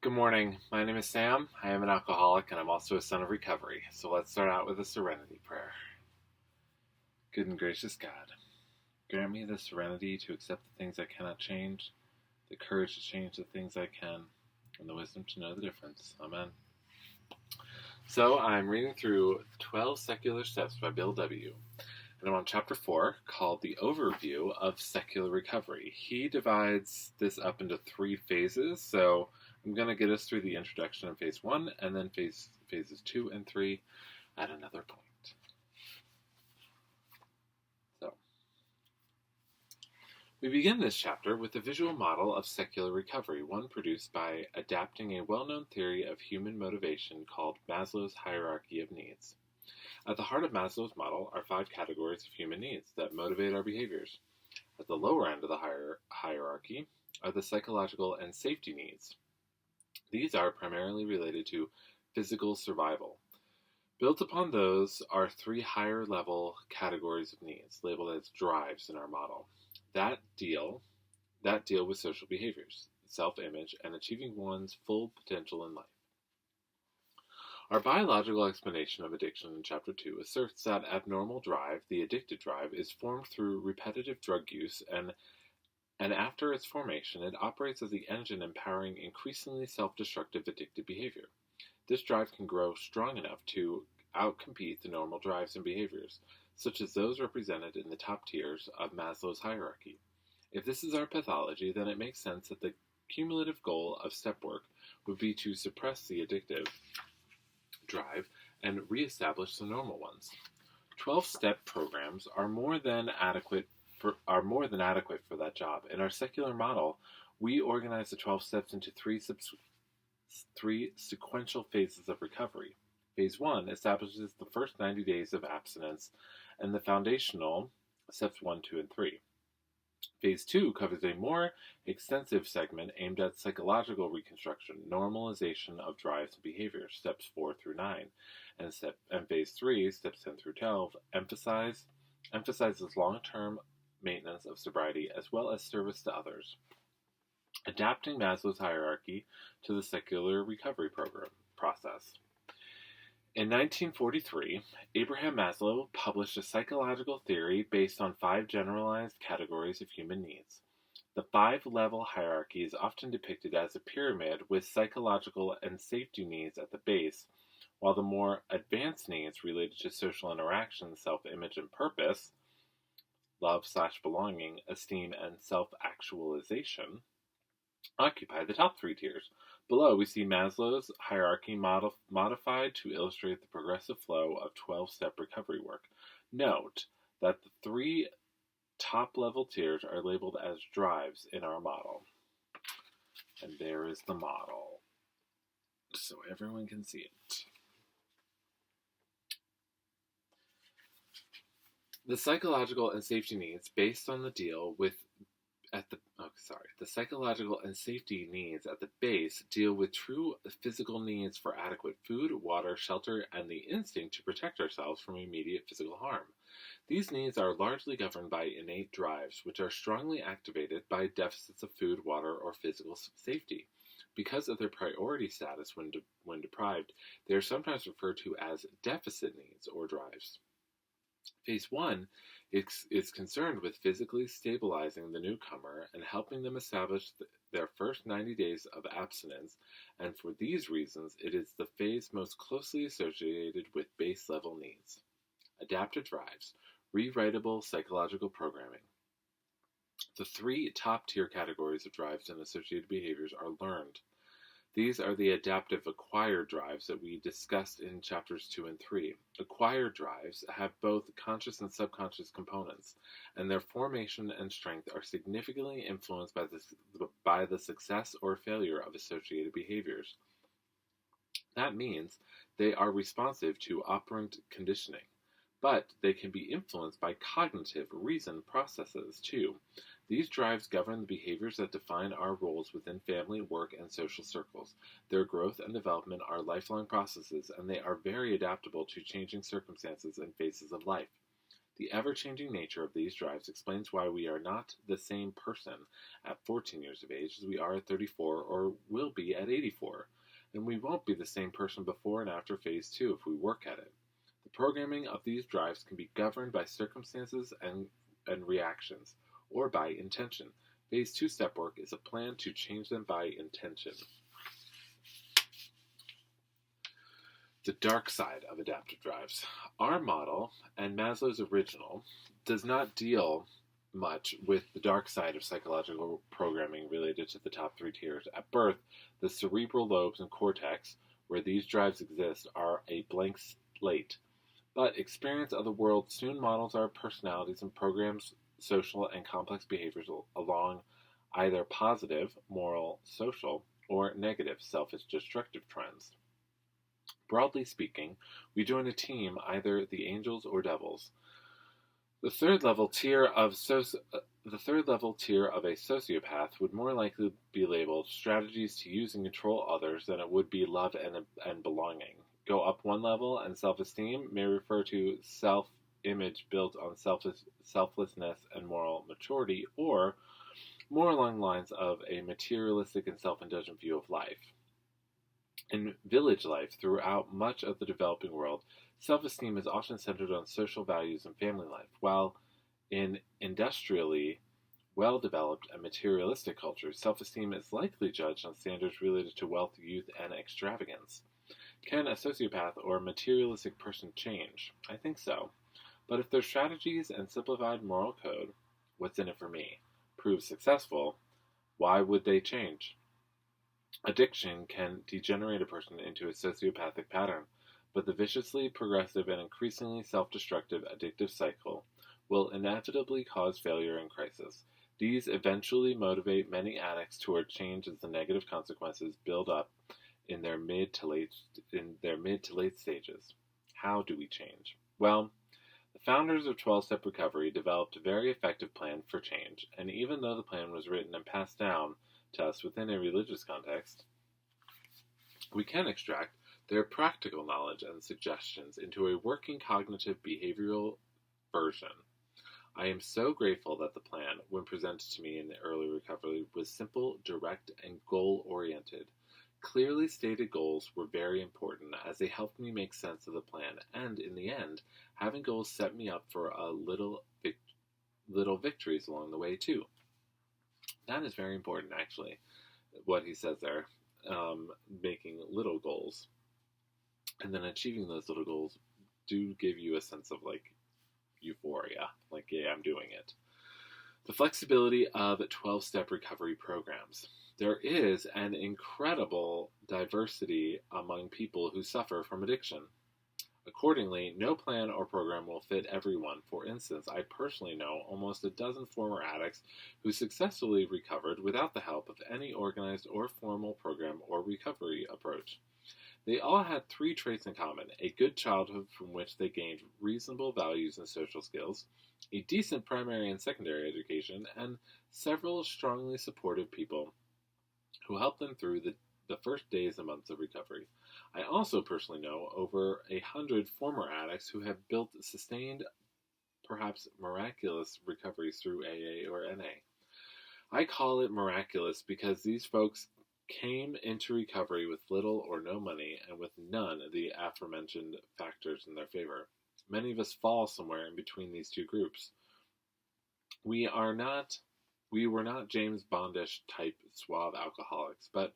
Good morning. My name is Sam. I am an alcoholic and I'm also a son of recovery. So let's start out with a Serenity Prayer. Good and gracious God, grant me the serenity to accept the things I cannot change, the courage to change the things I can, and the wisdom to know the difference. Amen. So I'm reading through 12 Secular Steps by Bill W. And I'm on chapter 4 called The Overview of Secular Recovery. He divides this up into 3 phases. So I'm going to get us through the introduction in phase 1 and then phases 2 and 3 at another point. So we begin this chapter with a visual model of secular recovery, one produced by adapting a well-known theory of human motivation called Maslow's hierarchy of needs. At the heart of Maslow's model are 5 categories of human needs that motivate our behaviors. At the lower end of the hierarchy are the psychological and safety needs. These are primarily related to physical survival. Built upon those are 3 higher-level categories of needs, labeled as drives in our model, that deal with social behaviors, self-image, and achieving one's full potential in life. Our biological explanation of addiction in Chapter 2 asserts that abnormal drive, the addicted drive, is formed through repetitive drug use, and after its formation, it operates as the engine empowering increasingly self-destructive addictive behavior. This drive can grow strong enough to outcompete the normal drives and behaviors, such as those represented in the top tiers of Maslow's hierarchy. If this is our pathology, then it makes sense that the cumulative goal of step work would be to suppress the addictive drive and reestablish the normal ones. 12-step programs are more than adequate for that job. In our secular model, we organize the 12 steps into 3 sequential phases of recovery. Phase 1 establishes the first 90 days of abstinence and the foundational steps 1, 2, and 3. Phase 2 covers a more extensive segment aimed at psychological reconstruction, normalization of drives and behaviors, steps 4 through 9, and Phase 3, steps 10 through 12, emphasizes long-term maintenance of sobriety as well as service to others. Adapting Maslow's hierarchy to the secular recovery process. In 1943, Abraham Maslow published a psychological theory based on 5 generalized categories of human needs. The 5-level hierarchy is often depicted as a pyramid with psychological and safety needs at the base, while the more advanced needs related to social interaction, self-image, and purpose, love/belonging, esteem, and self-actualization, occupy the top 3 tiers. Below, we see Maslow's hierarchy modified to illustrate the progressive flow of 12-step recovery work. Note that the 3 top-level tiers are labeled as drives in our model. And there is the model, so everyone can see it. The psychological and safety needs based on the psychological and safety needs at the base deal with true physical needs for adequate food, water, shelter, and the instinct to protect ourselves from immediate physical harm. These needs are largely governed by innate drives, which are strongly activated by deficits of food, water, or physical safety. Because of their priority status when deprived, they are sometimes referred to as deficit needs or drives. Phase 1 is concerned with physically stabilizing the newcomer and helping them establish their first 90 days of abstinence, and for these reasons, it is the phase most closely associated with base-level needs. Adaptive drives, rewritable psychological programming. The 3 top-tier categories of drives and associated behaviors are learned. These are the adaptive acquired drives that we discussed in chapters 2 and 3. Acquired drives have both conscious and subconscious components, and their formation and strength are significantly influenced by the success or failure of associated behaviors. That means they are responsive to operant conditioning, but they can be influenced by cognitive reason processes too. These drives govern the behaviors that define our roles within family, work, and social circles. Their growth and development are lifelong processes, and they are very adaptable to changing circumstances and phases of life. The ever-changing nature of these drives explains why we are not the same person at 14 years of age as we are at 34 or will be at 84, and we won't be the same person before and after phase 2 if we work at it. The programming of these drives can be governed by circumstances and reactions, or by intention. Phase 2 step work is a plan to change them by intention. The dark side of adaptive drives. Our model, and Maslow's original, does not deal much with the dark side of psychological programming related to the top 3 tiers. At birth, the cerebral lobes and cortex, where these drives exist, are a blank slate. But experience of the world soon models our personalities and programs social and complex behaviors along either positive, moral, social, or negative, selfish, destructive trends. Broadly speaking, we join a team, either the angels or devils. The third level tier of a sociopath would more likely be labeled strategies to use and control others than it would be love and belonging. Go up one level, and self-esteem may refer to self-image built on selflessness and moral maturity, or more along the lines of a materialistic and self-indulgent view of life. In village life throughout much of the developing world, self-esteem is often centered on social values and family life, while in industrially well-developed and materialistic cultures, self-esteem is likely judged on standards related to wealth, youth, and extravagance. Can a sociopath or a materialistic person change? I think so. But if their strategies and simplified moral code, what's in it for me, prove successful, why would they change? Addiction can degenerate a person into a sociopathic pattern, but the viciously progressive and increasingly self-destructive addictive cycle will inevitably cause failure and crisis. These eventually motivate many addicts toward change as the negative consequences build up in their mid to late stages. How do we change? Well, the founders of 12-Step Recovery developed a very effective plan for change, and even though the plan was written and passed down to us within a religious context, we can extract their practical knowledge and suggestions into a working cognitive behavioral version. I am so grateful that the plan, when presented to me in the early recovery, was simple, direct, and goal-oriented. Clearly stated goals were very important as they helped me make sense of the plan, and in the end, having goals set me up for a little victories along the way too. That is very important, actually, what he says there, making little goals. And then achieving those little goals do give you a sense of, euphoria. Yeah, I'm doing it. The flexibility of 12-step recovery programs. There is an incredible diversity among people who suffer from addiction. Accordingly, no plan or program will fit everyone. For instance, I personally know almost a dozen former addicts who successfully recovered without the help of any organized or formal program or recovery approach. They all had 3 traits in common: a good childhood from which they gained reasonable values and social skills, a decent primary and secondary education, and several strongly supportive people who helped them through the first days and months of recovery. I also personally know over 100 former addicts who have built sustained, perhaps miraculous recoveries through AA or NA. I call it miraculous because these folks came into recovery with little or no money and with none of the aforementioned factors in their favor. Many of us fall somewhere in between these two groups. We were not James Bondish type suave alcoholics, but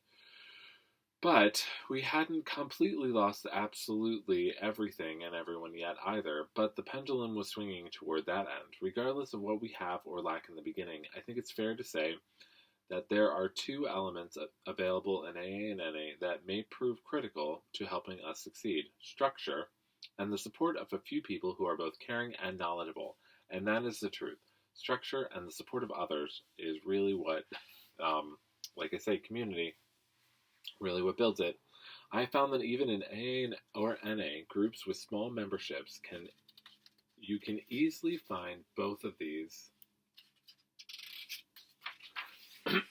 we hadn't completely lost absolutely everything and everyone yet either, but the pendulum was swinging toward that end. Regardless of what we have or lack in the beginning, I think it's fair to say that there are 2 elements available in AA and NA that may prove critical to helping us succeed: structure and the support of a few people who are both caring and knowledgeable. And that is the truth. Structure and the support of others is really what, like I say, community, really what builds it. I found that even in AA or NA groups with small memberships, you can easily find both of these. I'm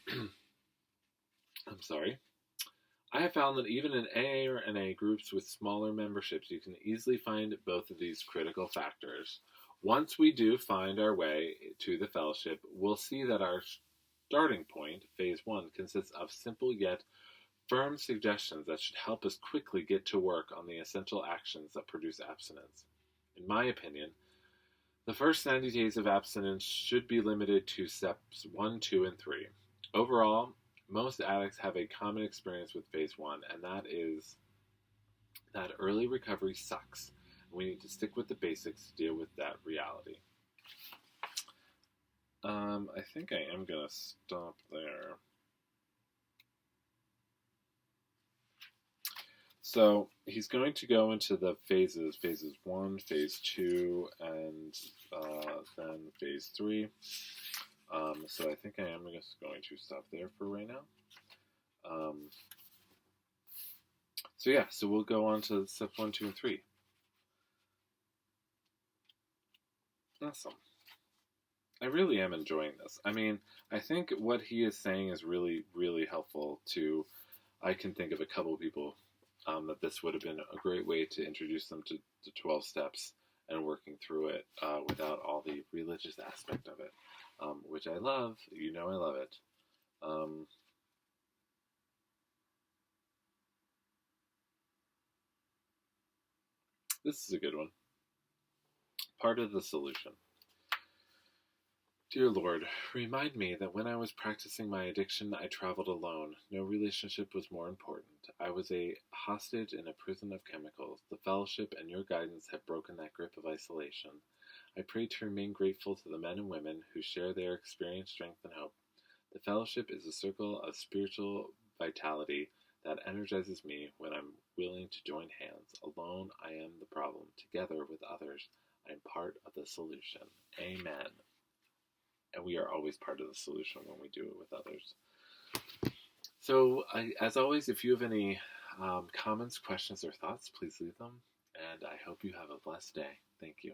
sorry. I have found that even in AA or NA groups with smaller memberships, you can easily find both of these critical factors, Once we do find our way to the fellowship, we'll see that our starting point, phase one, consists of simple yet firm suggestions that should help us quickly get to work on the essential actions that produce abstinence. In my opinion, the first 90 days of abstinence should be limited to steps 1, 2, and 3. Overall, most addicts have a common experience with phase 1, and that is that early recovery sucks. We need to stick with the basics to deal with that reality. I think I am going to stop there. So he's going to go into the phases 1, phase 2, and then phase 3. So I think I am just going to stop there for right now. So we'll go on to step 1, 2, and 3. Awesome. I really am enjoying this. I mean, I think what he is saying is really, really helpful to, I can think of a couple of people that this would have been a great way to introduce them to 12 steps and working through it without all the religious aspect of it, which I love. You know I love it. This is a good one. Part of the solution. Dear Lord, remind me that when I was practicing my addiction, I traveled alone. No relationship was more important. I was a hostage in a prison of chemicals. The fellowship and your guidance have broken that grip of isolation. I pray to remain grateful to the men and women who share their experience, strength, and hope. The fellowship is a circle of spiritual vitality that energizes me when I'm willing to join hands. Alone, I am the problem. Together with others, I am part of the solution. Amen. And we are always part of the solution when we do it with others. So, as always, if you have any comments, questions, or thoughts, please leave them. And I hope you have a blessed day. Thank you.